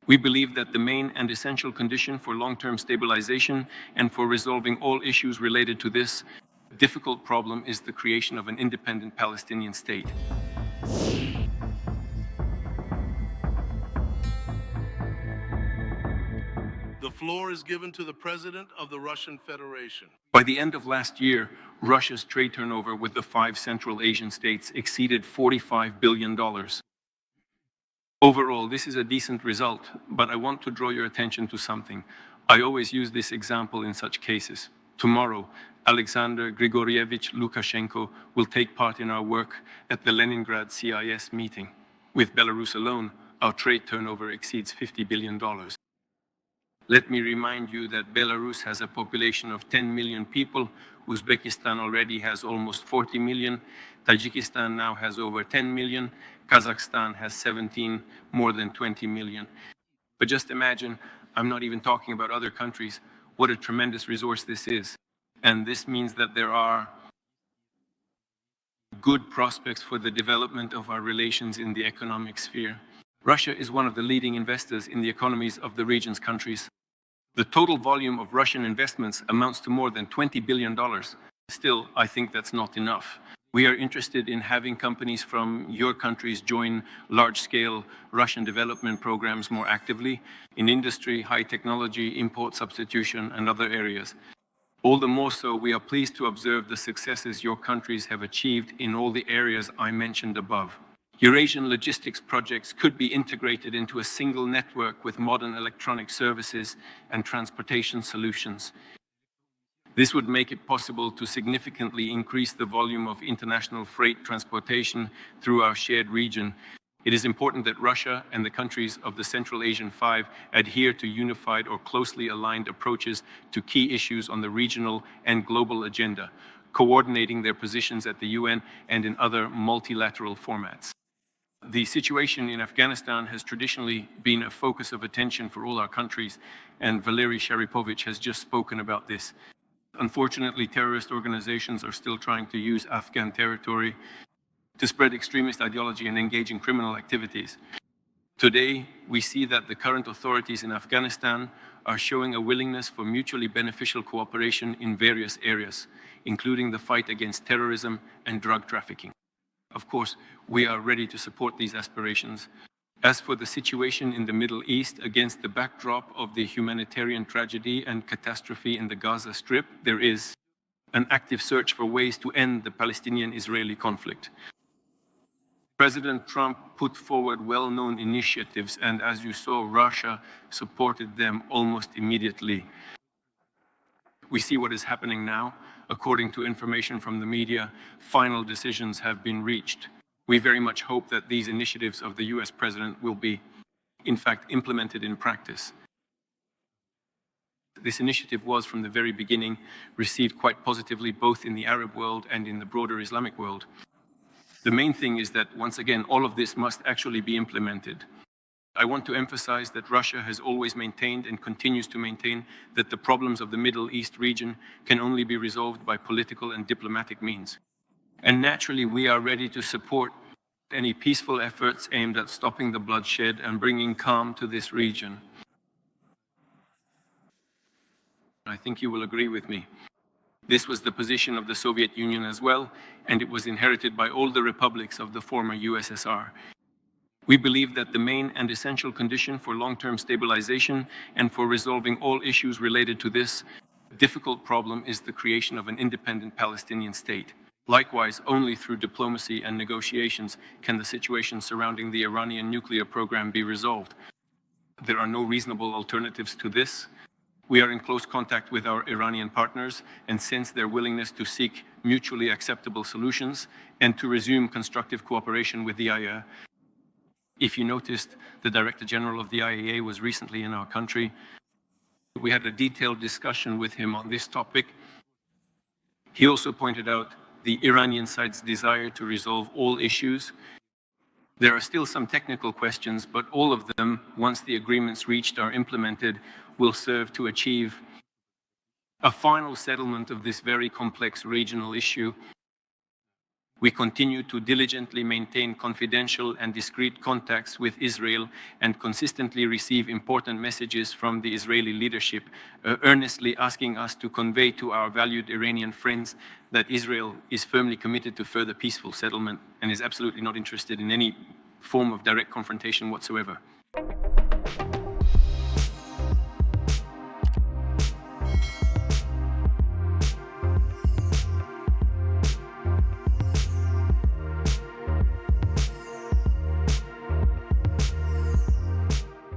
We believe that the main and essential condition for long-term stabilization and for resolving all issues related to this difficult problem is the creation of an independent Palestinian state. The floor is given to the President of the Russian Federation. By the end of last year, Russia's trade turnover with the 5 Central Asian states exceeded $45 billion. Overall, this is a decent result, but I want to draw your attention to something. I always use this example in such cases. Tomorrow, Alexander Grigorievich Lukashenko will take part in our work at the Leningrad CIS meeting. With Belarus alone, our trade turnover exceeds $50 billion. Let me remind you that Belarus has a population of 10 million people. Uzbekistan already has almost 40 million. Tajikistan now has over 10 million. Kazakhstan has 17, more than 20 million. But just imagine, I'm not even talking about other countries, what a tremendous resource this is. And this means that there are good prospects for the development of our relations in the economic sphere. Russia is one of the leading investors in the economies of the region's countries. The total volume of Russian investments amounts to more than $20 billion. Still, I think that's not enough. We are interested in having companies from your countries join large-scale Russian development programs more actively in industry, high technology, import substitution, and other areas. All the more so, we are pleased to observe the successes your countries have achieved in all the areas I mentioned above. Eurasian logistics projects could be integrated into a single network with modern electronic services and transportation solutions. This would make it possible to significantly increase the volume of international freight transportation through our shared region. It is important that Russia and the countries of the Central Asian Five adhere to unified or closely aligned approaches to key issues on the regional and global agenda, coordinating their positions at the UN and in other multilateral formats. The situation in Afghanistan has traditionally been a focus of attention for all our countries, and Valery Sharipovich has just spoken about this. Unfortunately, terrorist organizations are still trying to use Afghan territory to spread extremist ideology and engage in criminal activities. Today, we see that the current authorities in Afghanistan are showing a willingness for mutually beneficial cooperation in various areas, including the fight against terrorism and drug trafficking. Of course, we are ready to support these aspirations. As for the situation in the Middle East, against the backdrop of the humanitarian tragedy and catastrophe in the Gaza Strip, there is an active search for ways to end the Palestinian-Israeli conflict. President Trump put forward well-known initiatives, and as you saw, Russia supported them almost immediately. We see what is happening now. According to information from the media, final decisions have been reached. We very much hope that these initiatives of the US president will be, in fact, implemented in practice. This initiative was, from the very beginning, received quite positively both in the Arab world and in the broader Islamic world. The main thing is that, once again, all of this must actually be implemented. I want to emphasize that Russia has always maintained and continues to maintain that the problems of the Middle East region can only be resolved by political and diplomatic means. And naturally, we are ready to support any peaceful efforts aimed at stopping the bloodshed and bringing calm to this region. I think you will agree with me. This was the position of the Soviet Union as well, and it was inherited by all the republics of the former USSR. We believe that the main and essential condition for long-term stabilization and for resolving all issues related to this difficult problem is the creation of an independent Palestinian state. Likewise, only through diplomacy and negotiations can the situation surrounding the Iranian nuclear program be resolved. There are no reasonable alternatives to this. We are in close contact with our Iranian partners and sense their willingness to seek mutually acceptable solutions and to resume constructive cooperation with the IAEA. If you noticed, the Director General of the IAEA was recently in our country. We had a detailed discussion with him on this topic. He also pointed out the Iranian side's desire to resolve all issues. There are still some technical questions, but all of them, once the agreements reached are implemented, will serve to achieve a final settlement of this very complex regional issue. We continue to diligently maintain confidential and discreet contacts with Israel and consistently receive important messages from the Israeli leadership, earnestly asking us to convey to our valued Iranian friends that Israel is firmly committed to further peaceful settlement and is absolutely not interested in any form of direct confrontation whatsoever.